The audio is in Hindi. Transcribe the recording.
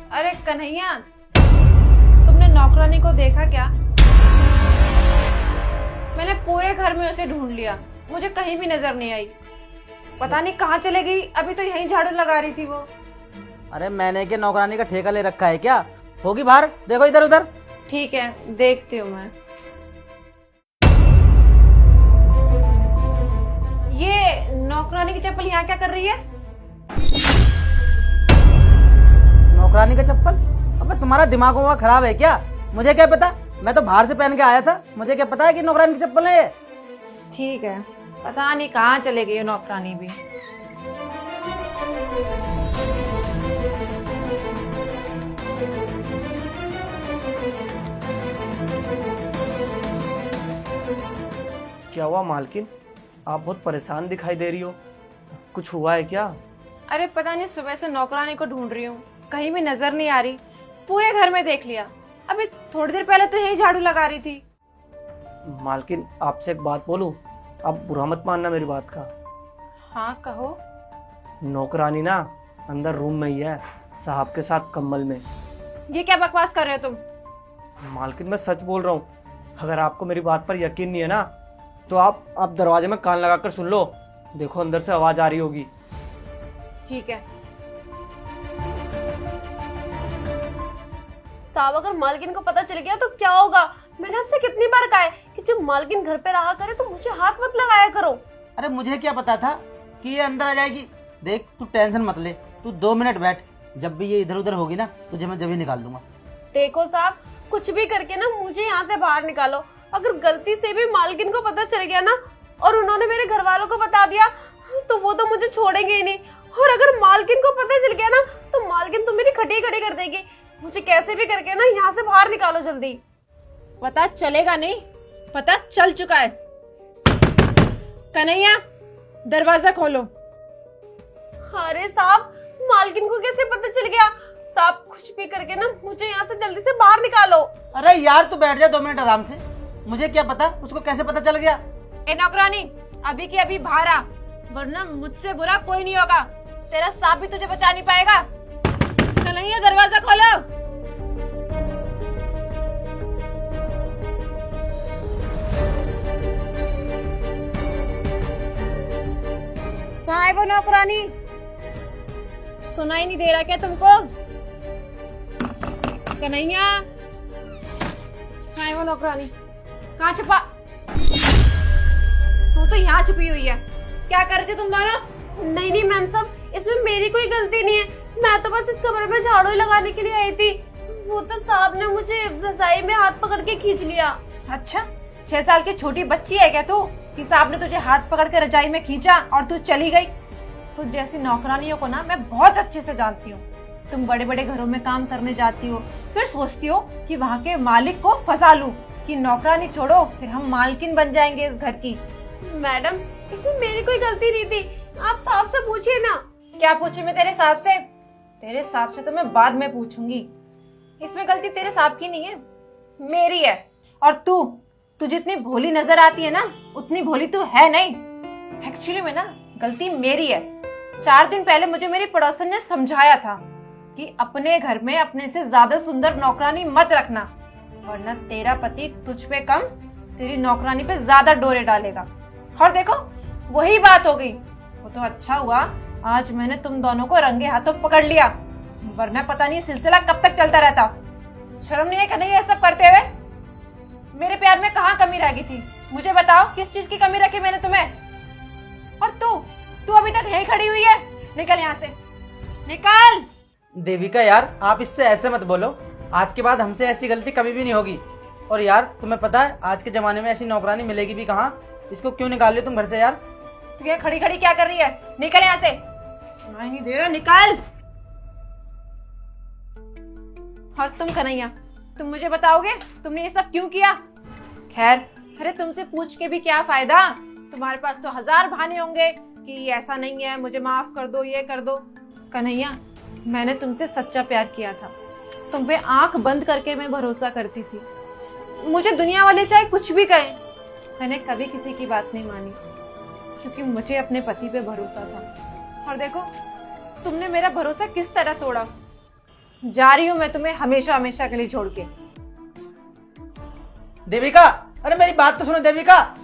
अरे कन्हैया, तुमने नौकरानी को देखा क्या? मैंने पूरे घर में उसे ढूंढ लिया, मुझे कहीं भी नजर नहीं आई। पता नहीं कहाँ चले गई। अभी तो यहीं झाड़ू लगा रही थी वो। अरे मैंने क्या नौकरानी का ठेका ले रखा है क्या? होगी बाहर, देखो इधर उधर। ठीक है, देखती हूँ मैं। ये नौकरानी की चप्पल यहाँ क्या कर रही है? नौकरानी का चप्पल? अबे तुम्हारा दिमाग हुआ खराब है क्या? मुझे क्या पता, मैं तो बाहर से पहन के आया था। मुझे क्या पता है कि नौकरानी की चप्पल है ये। ठीक है, पता नहीं कहाँ चले गई नौकरानी भी। क्या हुआ मालकिन, आप बहुत परेशान दिखाई दे रही हो, कुछ हुआ है क्या? अरे पता नहीं, सुबह से नौकरानी को ढूंढ रही हूँ, कहीं भी नजर नहीं आ रही। पूरे घर में देख लिया, अभी थोड़ी देर पहले तो यही झाड़ू लगा रही थी। मालकिन आपसे एक बात बोलूं, आप बुरा मत मानना मेरी बात का। हाँ कहो। नौकरानी ना अंदर रूम में ही है, साहब के साथ कंबल में। ये क्या बकवास कर रहे हो तुम? मालकिन मैं सच बोल रहा हूँ, अगर आपको मेरी बात पर यकीन नहीं है ना तो आप दरवाजे में कान लगाकर सुन लो, देखो अंदर से आवाज आ रही होगी। ठीक है। साहब अगर मालकिन को पता चल गया तो क्या होगा? मैंने आपसे कितनी बार कहा है कि जब मालकिन घर पे रहा करे तो मुझे हाथ मत लगाया करो। अरे मुझे क्या पता था कि ये अंदर आ जाएगी। देख तू टेंशन मत ले, तू 2 मिनट बैठ। जब भी ये इधर उधर होगी ना, तुझे मैं जब ही निकाल दूंगा। देखो साहब, कुछ भी करके ना मुझे यहाँ से बाहर निकालो। अगर गलती से भी मालकिन को पता चल गया ना और उन्होंने मेरे घर वालों को बता दिया तो वो तो मुझे छोड़ेंगे ही नहीं। और अगर मालकिन को पता चल गया ना तो मालकिन तो मेरी खटी खड़ी कर देगी। मुझे कैसे भी करके ना यहाँ से बाहर निकालो जल्दी। पता चलेगा नहीं, पता चल चुका है। कन्हैया, दरवाजा खोलो। अरे साहब, मालकिन को कैसे पता चल गया? साहब कुछ भी करके ना मुझे यहाँ से जल्दी से बाहर निकालो। अरे यार तू बैठ जा 2 मिनट आराम से। मुझे क्या पता उसको कैसे पता चल गया। ए नौकरानी, अभी की अभी बाहर आ, वरना मुझसे बुरा कोई नहीं होगा। तेरा सांप भी तुझे बचा नहीं पाएगा। कन्हैया, दरवाजा खोलो। कहाँ है वो नौकरानी? सुनाई नहीं दे रहा क्या तुमको? कन्हैया, कहाँ है वो नौकरानी? कहाँ छुपा? तू तो यहाँ छुपी हुई है। क्या कर रहे थे तुम दोनों? नहीं नहीं मैम साहब, इसमें मेरी कोई गलती नहीं है। मैं तो बस इस कमरे में झाड़ू लगाने के लिए आई थी। वो तो साहब ने मुझे रजाई में हाथ पकड़ के खींच लिया। अच्छा, 6 साल की छोटी बच्ची है क्या तू कि साहब ने तुझे हाथ पकड़ के रजाई में खींचा और तू चली गई? तुझ जैसी नौकरानियों को ना मैं बहुत अच्छे से जानती हूँ। तुम बड़े बड़े घरों में काम करने जाती हो, फिर सोचती हो कि वहाँ के मालिक को फंसा लूं, कि नौकरानी छोड़ो फिर हम मालकिन बन जाएंगे इस घर की। मैडम, इसमें मेरी कोई गलती नहीं थी, आप साहब से पूछिए ना। क्या पूछी मैं तेरे साहब से? तेरे साहब से तो मैं बाद में पूछूंगी। इसमें गलती तेरे साहब की नहीं है, मेरी है। और तू जितनी भोली नजर आती है ना, उतनी भोली तू है नहीं। एक्चुअली में ना गलती मेरी है। 4 दिन पहले मुझे मेरी पड़ोसन ने समझाया था कि अपने घर में अपने से ज्यादा सुंदर नौकरानी मत रखना, वरना तेरा पति तुझ पे कम, तेरी नौकरानी पे ज्यादा डोरे डालेगा। और देखो वही बात हो गई। वो तो अच्छा हुआ आज मैंने तुम दोनों को रंगे हाथों पकड़ लिया, वरना पता नहीं सिलसिला कब तक चलता रहता। शर्म नहीं है कि नहीं ये सब करते हुए? मेरे प्यार में कहाँ कमी रह गई थी? मुझे बताओ, किस चीज की कमी रखी मैंने तुम्हें? और तू अभी तक यहीं खड़ी हुई है। निकल यहाँ से, निकल। देविका यार, आप इससे ऐसे मत बोलो। आज के बाद हमसे ऐसी गलती कभी भी नहीं होगी। और यार तुम्हें पता है आज के जमाने में ऐसी नौकरानी मिलेगी भी कहाँ? इसको क्यों निकाल लिया तुम घर से यार? तू ये खड़ी खड़ी क्या कर रही है? निकल यहाँ से। सुनाई नहीं दे रहा, निकल। और तुम कन्हैया, तुम मुझे बताओगे तुमने ये सब क्यों किया? खैर, अरे तुमसे पूछ के भी क्या फायदा? तुम्हारे पास तो 1000 बहाने होंगे कि ऐसा नहीं है, मुझे माफ कर दो, ये कर दो। कन्हैया, मैंने तुमसे सच्चा प्यार किया था। तुम पे आंख बंद करके मैं भरोसा करती थी। मुझे दुनिया वाले चाहे कुछ भी कहें, मैंने कभी किसी की बात नहीं मानी, क्योंकि मुझे अपने पति पे भरोसा था। और देखो तुमने मेरा भरोसा किस तरह तोड़ा। जा रही हूँ मैं तुम्हें हमेशा हमेशा के लिए छोड़ के। देविका, अरे मेरी बात तो सुनो देविका।